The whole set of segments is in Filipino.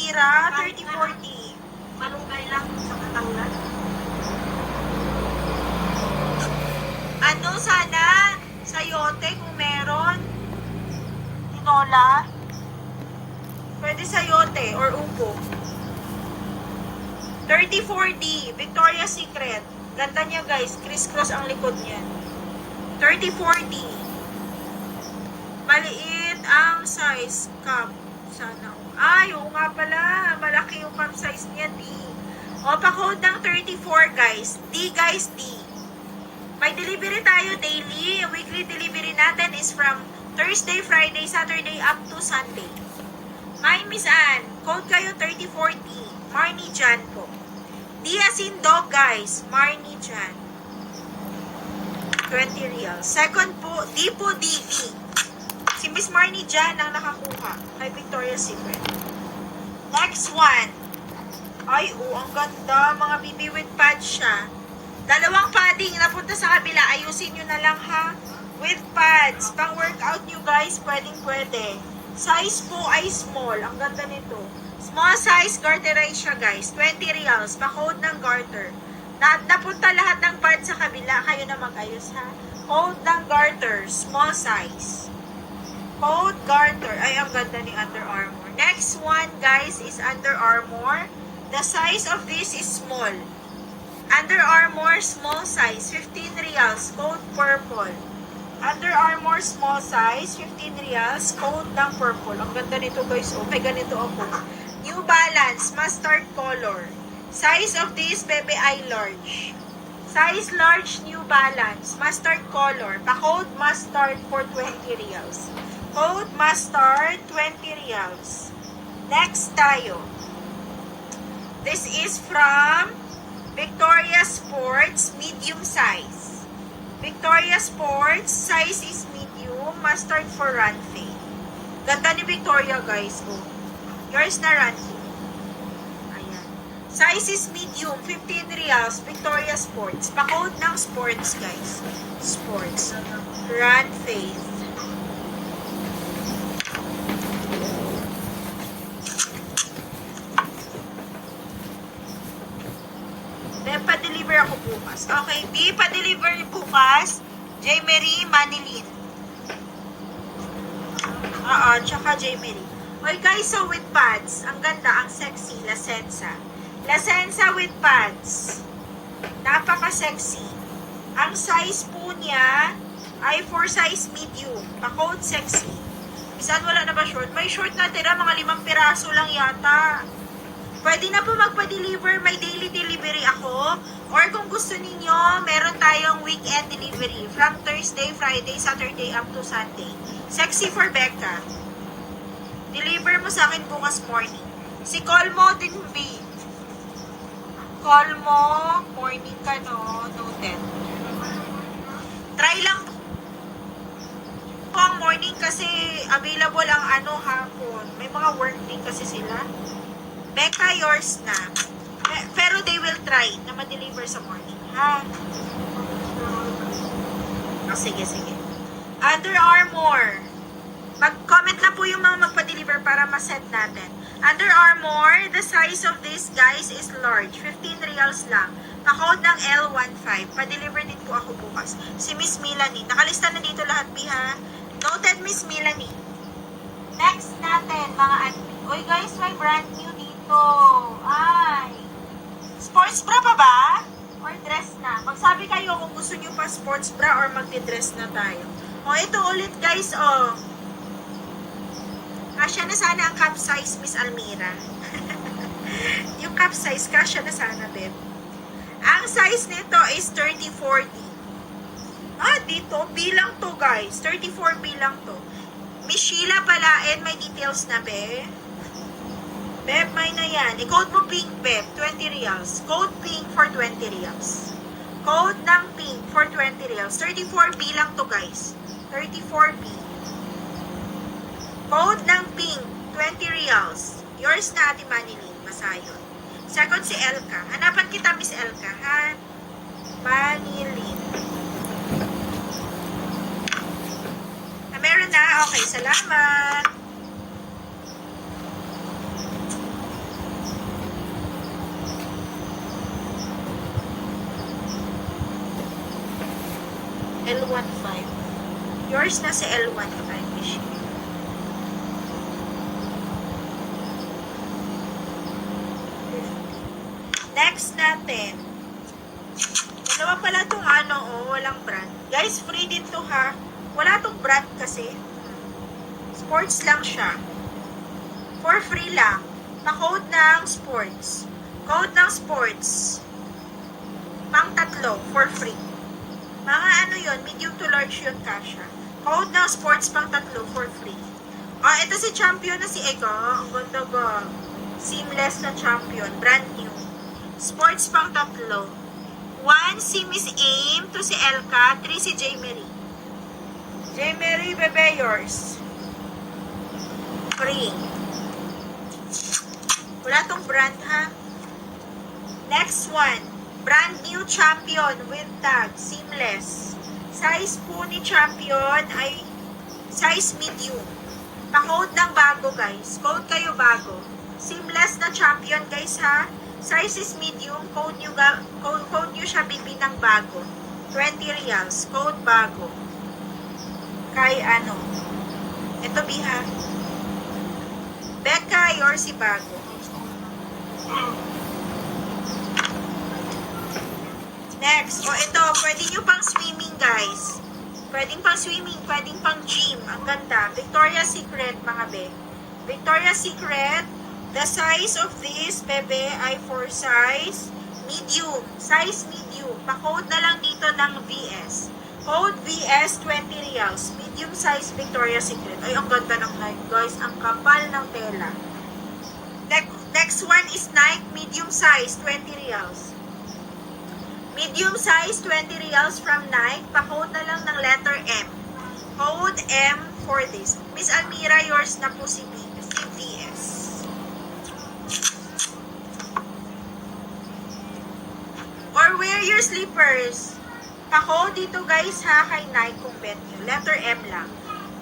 Almira, 30-40. Malunggay lang sa Batangas. Ano sana? Sayote kung meron. Tinola. Pwede sayote or upo. 34D, Victoria's Secret. Ganda niya guys, criss-cross ang likod niya. 34D. Maliit ang size cup. Sana. Ay, oo nga pala. Malaki yung cup size niya, D. O, pa-code ng 34 guys. D guys, D. May delivery tayo daily. Weekly delivery natin is from Thursday, Friday, Saturday, up to Sunday. My Miss Anne, code kayo 34D. Marnie Jan po. D as in dog, guys. Marnie Jan. 20 real. Second po, D po, DD. Si Miss Marnie Jan ang nakakuha kay Victoria's Secret. Next one. Ay, ang ganda. Mga BB with pads siya. Dalawang padding napunta sa kabila. Ayusin nyo na lang ha. With pads. Pang workout nyo guys, pwedeng-pwede. Size po ay small. Ang ganda nito. Small size garterize siya guys. 20 reals. Pa-code ng garter. Napunta lahat ng pads sa kabila. Kayo na mag-ayos ha. Code ng garter. Small size. Code garter. Ay, ang ganda ni Under Armour. Next one guys is Under Armour. The size of this is small. Under Armour small size. 15 reals. Code purple. Under Armour small size, 15 reals, code ng purple. Ang ganda nito guys, oh, may ganito ako. New Balance, mustard color. Size of this, baby, I large. Size large, New Balance, mustard color. Pa-code mustard for 20 reals. Code mustard, 20 reals. Next tayo. This is from Victoria Sports, medium size. Victoria Sports, size is medium, mustard for run fade. Ganda ni Victoria guys, oh. Yours na run fade. Ayan. Size is medium, 15 reals, Victoria Sports. Pa-code ng sports guys. Sports. Run fade. Pa-deliver ako bukas. Okay, B, pa-deliver bukas. J. Mary Manilin. Tsaka J. Mary. Okay guys, so with pads, ang ganda, ang sexy, Lasenza. Lasenza with pads. Napaka-sexy. Ang size po niya ay for size medium. Pa-code sexy. Bisan wala na ba short? May short na tira, mga 5 piraso lang yata. Pwede na po magpa-deliver, may daily delivery ako. Or kung gusto ninyo, meron tayong weekend delivery from Thursday, Friday, Saturday, up to Sunday. Sexy for Becca. Deliver mo sa akin bukas morning. Si Colmo din, B. Colmo, morning ka, no? Noted. Try lang po ang morning kasi available ang hapon. May mga work din kasi sila. Becca, yours na. Pero they will try na ma-deliver sa morning. Ha? Sige. Under Armour. Mag-comment na po yung mga magpa-deliver para ma-set natin. Under Armour, the size of this guys is large. 15 reals lang. Pa-code ng L15. Pa-deliver din po ako bukas. Si Miss Melanie. Nakalista na dito lahat, ha? Noted, Miss Melanie. Next natin, mga admin. Uy guys, may brand new dito. Ay. Sports bra pa ba? Or dress na? Magsabi kayo kung gusto nyo pa sports bra or magdi-dress na tayo. O, ito ulit guys, oh. Kasya na sana ang cup size, Miss Almira. Yung cup size, kasya na sana, babe. Ang size nito is 34D. Dito, bilang to guys. 34 bilang to. Miss Sheila palain, may details na, be. Beb, may na yan. I-code mo pink, Beb. 20 reals. Code pink for 20 reals. Code ng pink for 20 reals. 34B lang to, guys. 34B. Code ng pink, 20 reals. Yours na, Ate Manilin. Masayon. Second si Elka. Hanapan kita, Miss Elka, ha? Manilin. Meron na. Okay, salamat. L15. Yours na si L15, Mishi. Next natin. Dalawa pala itong walang brand. Guys, free din to ha. Wala tong brand kasi. Sports lang siya. For free lang. Pa-code ng sports. Code ng sports. Pang tatlo, for free. Mga yun, medium to large yun kasha. Code ng sports pang tatlo, for free. Ito si champion na si Ega. Ang ganda ba? Seamless na champion. Brand new. Sports pang tatlo. 1 si Miss Aim, 2 si Elka, 3 si J. Mary. J. Mary, bebe, yours. Free. Wala tong brand, ha? Next one. Brand new champion with tag. Seamless. Size po ni champion ay size medium. Pa-code ng bago, guys. Code kayo bago. Seamless na champion, guys, ha? Size is medium. Code nyo siya bibi ng bago. 20 reals. Code bago. Kay ito biha. Becca, yours si bago. Next. Ito. Pwede nyo pang swimming, guys. Pwedeng pang swimming. Pwedeng pang gym. Ang ganda. Victoria's Secret, mga be. Victoria's Secret. The size of this, bebe, ay for size medium. Size medium. Pa-code na lang dito ng VS. Code VS, 20 reals. Medium size Victoria's Secret. Ay, ang ganda ng Nike, guys. Ang kapal ng tela. Next one is Nike, medium size, 20 reals. Medium size, 20 reals from Nike. Pa-code na lang ng letter M. Code M for this. Miss Almira, yours na po si VS. Or wear your slippers. Pa-code dito, guys, ha, kay Nike kung bet nyo. Letter M lang.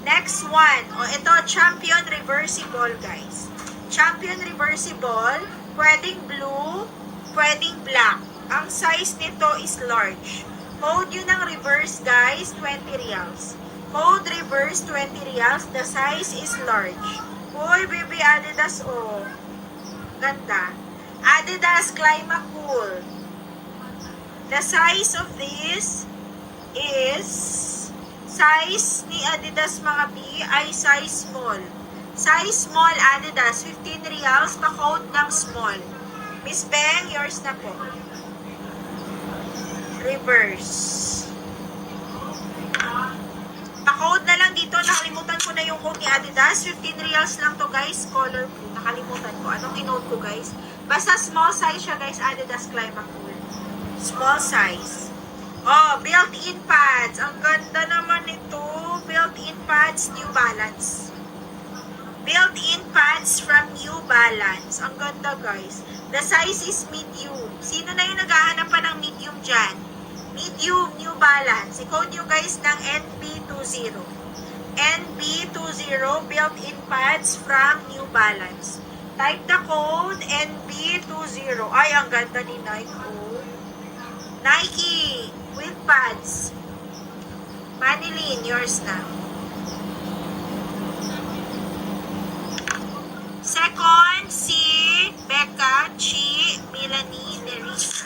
Next one. Ito, Champion Reversible, guys. Champion Reversible. Pwedeng blue, pwedeng black. Ang size nito is large. Code yun ng reverse, guys, 20 reals. Code reverse, 20 reals. The size is large. Uy, baby, Adidas, ganda. Adidas Clima Cool. The size of this is size ni Adidas, mga B, ay size small. Size small Adidas, 15 reals, pa-code ng small. Miss Beng, yours na po. Reverse. Pa-code na lang dito. Nakalimutan ko na yung code ni Adidas. 15 reals lang to, guys. Color blue. Nakalimutan ko. Anong in-note ko, guys? Basta small size siya, guys. Adidas Clima Cool. Small size. Built-in pads. Ang ganda naman ito. Built-in pads, New Balance. Built-in pads from New Balance. Ang ganda, guys. The size is medium. Sino na yung naghahanap pa ng medium dyan? Medium, New Balance. I-code nyo, guys, ng NB20. NB20, built-in pads from New Balance. Type the code NB20. Ay, ang ganda ni Nike. Nike with pads. Manilyn, yours na. Second, si Becca, Chi, Melanie, Nerissa.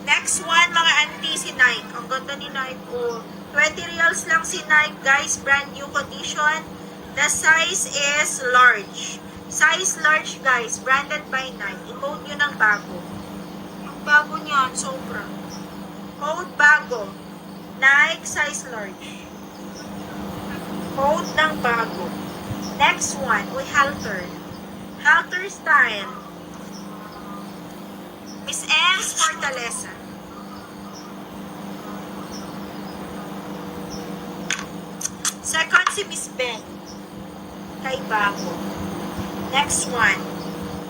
Next one, mga auntie, si Nike. Ang ganda ni Nike. 20 reals lang si Nike, guys. Brand new condition. The size is large. Size large, guys. Branded by Nike. I-code nyo ng bago. Bago niyan, sobra. Code bago. Nike size large. Code ng bago. Next one, halter. Halter style. Miss M's Fortaleza. Second, si Miss Ben. Kay bago. Next one.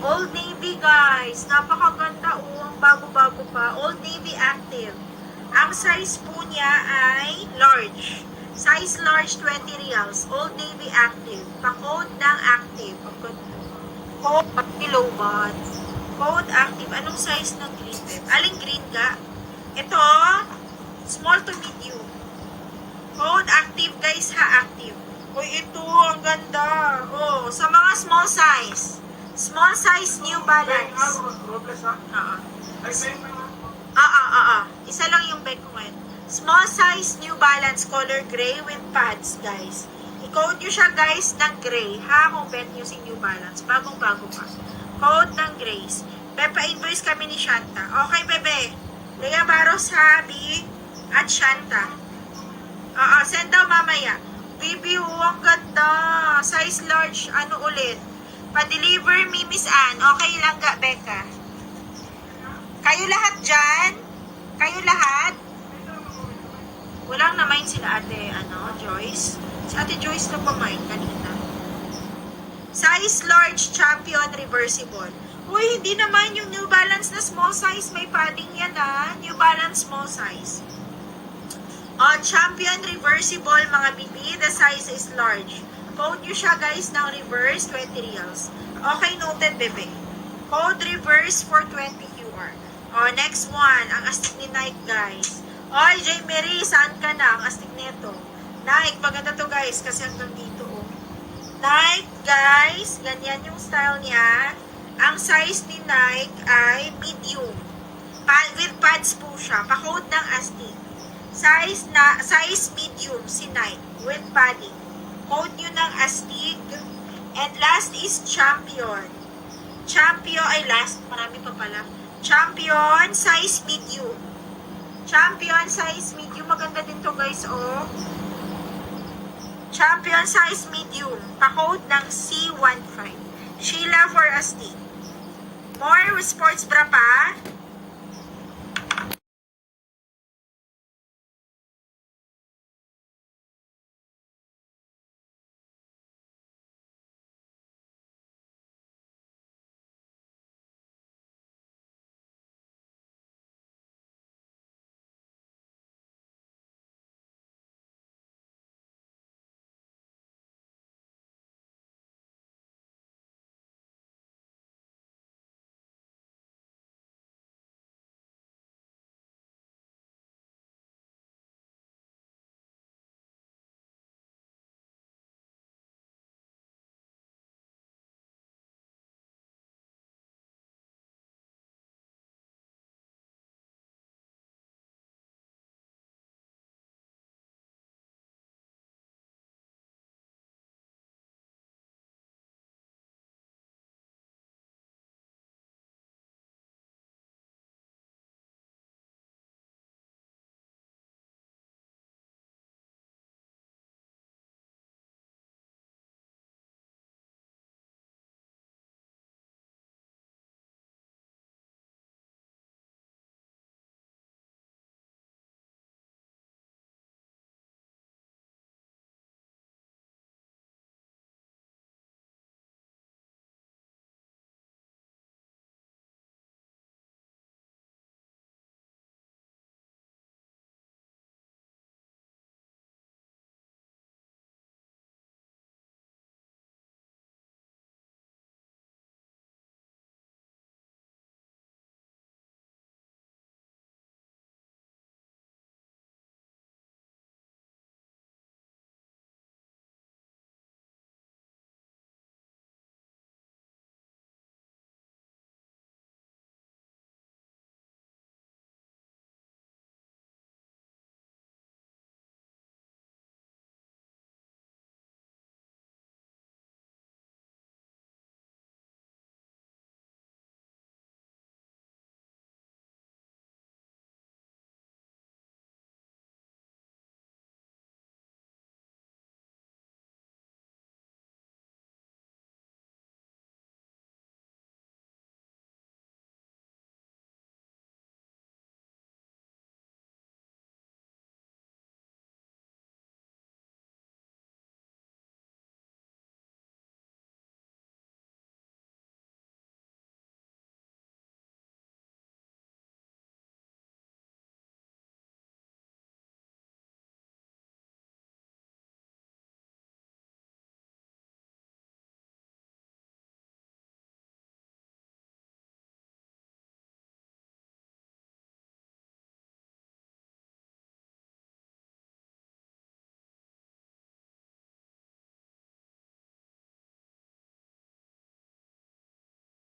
Old Navy, guys. Napakaganda. Ang bago-bago pa. Old Navy Active. Ang size po niya ay large. Size large, 20 reals. Old Navy Active. Pa-code ng Active. Code Kilowatt. Code Active. Anong size ng green? Aling green ga? Ito, Small to medium. Code active guys ha, active. Uy, ito, ang ganda. Oh, sa mga small size. Small size New Balance. Robles ha? Oo. Ay, same na. Isa lang yung bag ko ngayon. Small size New Balance color gray with pads, guys. I-code nyo siya, guys, ng gray. Ha, kung bet nyo si New Balance. Bagong-bago pa. Code ng grays. Pepa-invoice kami ni Shanta. Okay, bebe. Lea Baros, Habi, at Shanta. Send daw mamaya. Baby, ang ganda. Size large, ano ulit? Pa-deliver me, Miss Ann. Okay lang ga, Becca. Kayo lahat dyan? Kayo lahat? Walang na-mind sila ate, Joyce. Si ate Joyce na pa-mind kanina. Size large, champion, reversible. Uy, hindi naman yung New Balance na small size. May padding yan New Balance small size. Champion, reversible, mga bibi. The size is large. Code nyo siya guys ng reverse, 20 reals. Okay, noted bebe. Code reverse for 20 QR. Next one, ang astig ni Nike guys. Oy, J. Mary, saan ka na? Ang astig nito. Nike, maganda to guys, kasi hanggang dito Nike guys, ganyan yung style niya. Ang size ni Nike ay medium. With pads po siya. Pa-code ng astig. Size medium si Nike with padding. Code nyo ng astig. And last is champion. Champion ay last. Marami pa pala. Champion size medium. Champion size medium. Maganda din to guys, Champion size medium. Pa-code ng C15. Sheila for astig. More sports bra pa.